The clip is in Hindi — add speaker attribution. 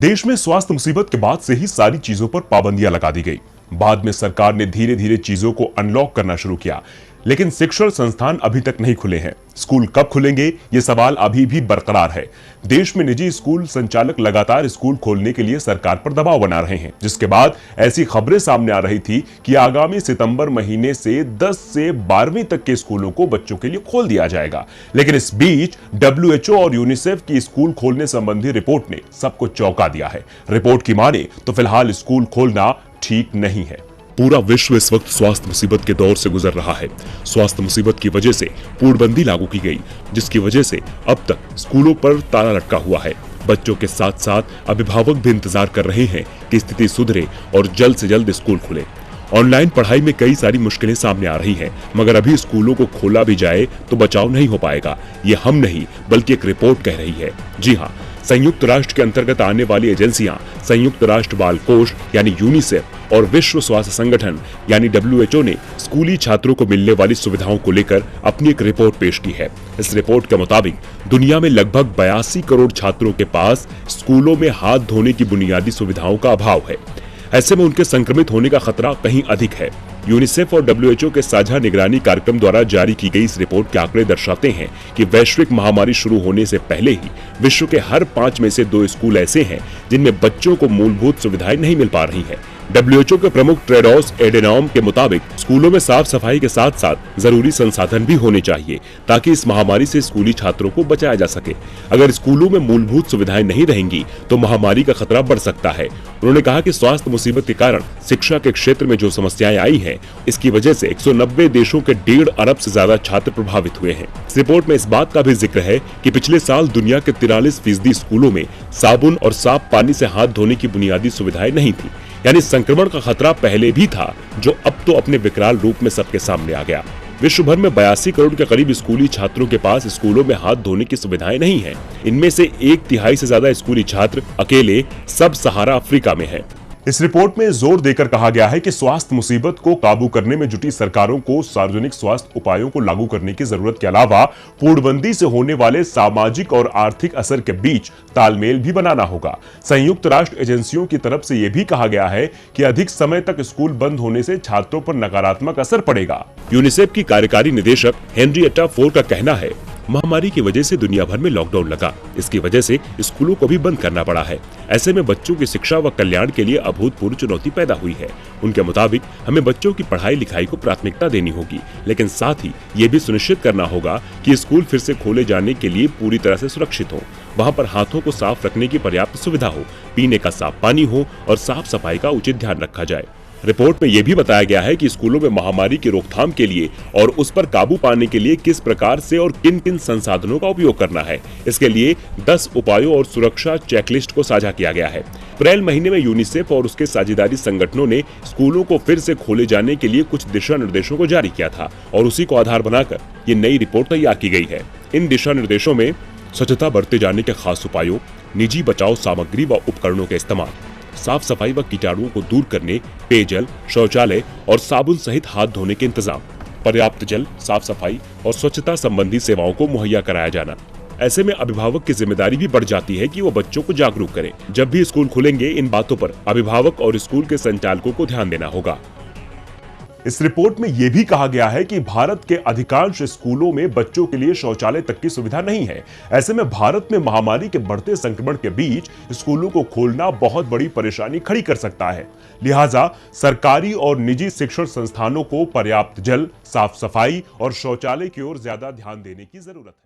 Speaker 1: देश में स्वास्थ्य मुसीबत के बाद से ही सारी चीजों पर पाबंदियां लगा दी गई। बाद में सरकार ने धीरे धीरे चीजों को अनलॉक करना शुरू किया, लेकिन शिक्षण संस्थान अभी तक नहीं खुले हैं। स्कूल कब खुलेंगे, ये सवाल अभी भी बरकरार है। देश में निजी स्कूल संचालक लगातार स्कूल खोलने के लिए सरकार पर दबाव बना रहे हैं, जिसके बाद ऐसी खबरें सामने आ रही थी कि आगामी सितंबर महीने से 10 से 12वीं तक के स्कूलों को बच्चों के लिए खोल दिया जाएगा। लेकिन इस बीच WHO और यूनिसेफ की स्कूल खोलने संबंधी रिपोर्ट ने सबको चौंका दिया है। रिपोर्ट की माने तो फिलहाल स्कूल खोलना ठीक नहीं है। पूरा विश्व इस वक्त स्वास्थ्य मुसीबत के दौर से गुजर रहा है। स्वास्थ्य मुसीबत की वजह से पूर्णबंदी लागू की गई, जिसकी वजह से अब तक स्कूलों पर ताला लटका हुआ है। बच्चों के साथ साथ अभिभावक भी इंतजार कर रहे हैं कि स्थिति सुधरे और जल्द से जल्द स्कूल खुले। ऑनलाइन पढ़ाई में कई सारी मुश्किलें सामने आ रही हैं, मगर अभी स्कूलों को खोला भी जाए तो बचाव नहीं हो पाएगा। ये हम नहीं बल्कि एक रिपोर्ट कह रही है। जी हाँ, संयुक्त राष्ट्र के अंतर्गत आने वाली एजेंसियां संयुक्त राष्ट्र बाल कोष यानी यूनिसेफ और विश्व स्वास्थ्य संगठन यानी WHO ने स्कूली छात्रों को मिलने वाली सुविधाओं को लेकर अपनी एक रिपोर्ट पेश की है। इस रिपोर्ट के मुताबिक दुनिया में लगभग 82 करोड़ छात्रों के पास स्कूलों में हाथ धोने की बुनियादी सुविधाओं का अभाव है। ऐसे में उनके संक्रमित होने का खतरा कहीं अधिक है। यूनिसेफ और WHO के साझा निगरानी कार्यक्रम द्वारा जारी की गई इस रिपोर्ट के आंकड़े दर्शाते हैं कि वैश्विक महामारी शुरू होने से पहले ही विश्व के हर 5 में से 2 स्कूल ऐसे हैं जिनमें बच्चों को मूलभूत सुविधाएं नहीं मिल पा रही हैं। WHO के प्रमुख टेड्रोस एडेनॉम के मुताबिक स्कूलों में साफ सफाई के साथ साथ जरूरी संसाधन भी होने चाहिए ताकि इस महामारी से स्कूली छात्रों को बचाया जा सके। अगर स्कूलों में मूलभूत सुविधाएं नहीं रहेंगी तो महामारी का खतरा बढ़ सकता है। उन्होंने कहा कि स्वास्थ्य मुसीबत के कारण शिक्षा के क्षेत्र में जो समस्याएं आई हैं, इसकी वजह से 190 देशों के 1.5 अरब से ज्यादा छात्र प्रभावित हुए हैं। इस रिपोर्ट में इस बात का भी जिक्र है कि पिछले साल दुनिया के 43% स्कूलों में साबुन और साफ पानी से हाथ धोने की बुनियादी सुविधाएं नहीं थी। यानी संक्रमण का खतरा पहले भी था, जो अब तो अपने विकराल रूप में सबके सामने आ गया। विश्व भर में 82 करोड़ के करीब स्कूली छात्रों के पास स्कूलों में हाथ धोने की सुविधाएं नहीं हैं। इनमें से 1/3 से ज्यादा स्कूली छात्र अकेले सब सहारा अफ्रीका में हैं। इस रिपोर्ट में जोर देकर कहा गया है कि स्वास्थ्य मुसीबत को काबू करने में जुटी सरकारों को सार्वजनिक स्वास्थ्य उपायों को लागू करने की जरूरत के अलावा पूर्णबंदी से होने वाले सामाजिक और आर्थिक असर के बीच तालमेल भी बनाना होगा। संयुक्त राष्ट्र एजेंसियों की तरफ से यह भी कहा गया है कि अधिक समय तक स्कूल बंद होने से छात्रों पर नकारात्मक असर पड़ेगा। यूनिसेफ की कार्यकारी निदेशक हेनरिएटा फोर का कहना है, महामारी की वजह से दुनिया भर में लॉकडाउन लगा, इसकी वजह से स्कूलों को भी बंद करना पड़ा है। ऐसे में बच्चों की शिक्षा व कल्याण के लिए अभूतपूर्व चुनौती पैदा हुई है। उनके मुताबिक हमें बच्चों की पढ़ाई लिखाई को प्राथमिकता देनी होगी, लेकिन साथ ही ये भी सुनिश्चित करना होगा कि स्कूल फिर से खोले जाने के लिए पूरी तरह से सुरक्षित हो। वहाँ पर हाथों को साफ रखने की पर्याप्त सुविधा हो, पीने का साफ पानी हो और साफ सफाई का उचित ध्यान रखा जाए। रिपोर्ट में यह भी बताया गया है कि स्कूलों में महामारी की रोकथाम के लिए और उस पर काबू पाने के लिए किस प्रकार से और किन किन संसाधनों का उपयोग करना है। इसके लिए 10 उपायों और सुरक्षा चेकलिस्ट को साझा किया गया है। अप्रैल महीने में यूनिसेफ और उसके साझेदारी संगठनों ने स्कूलों को फिर से खोले जाने के लिए कुछ दिशा निर्देशों को जारी किया था और उसी को आधार बनाकर ये नई रिपोर्ट तैयार की गई है। इन दिशा निर्देशों में स्वच्छता बरते जाने के खास उपायों, निजी बचाव सामग्री व उपकरणों के इस्तेमाल, साफ सफाई व कीटाणुओं को दूर करने, पेयजल, शौचालय और साबुन सहित हाथ धोने के इंतजाम, पर्याप्त जल, साफ सफाई और स्वच्छता संबंधी सेवाओं को मुहैया कराया जाना। ऐसे में अभिभावक की जिम्मेदारी भी बढ़ जाती है कि वो बच्चों को जागरूक करें। जब भी स्कूल खुलेंगे, इन बातों पर अभिभावक और स्कूल के संचालकों को ध्यान देना होगा। इस रिपोर्ट में यह भी कहा गया है कि भारत के अधिकांश स्कूलों में बच्चों के लिए शौचालय तक की सुविधा नहीं है। ऐसे में भारत में महामारी के बढ़ते संक्रमण के बीच स्कूलों को खोलना बहुत बड़ी परेशानी खड़ी कर सकता है। लिहाजा सरकारी और निजी शिक्षण संस्थानों को पर्याप्त जल, साफ सफाई और शौचालय की ओर ज्यादा ध्यान देने की जरूरत है।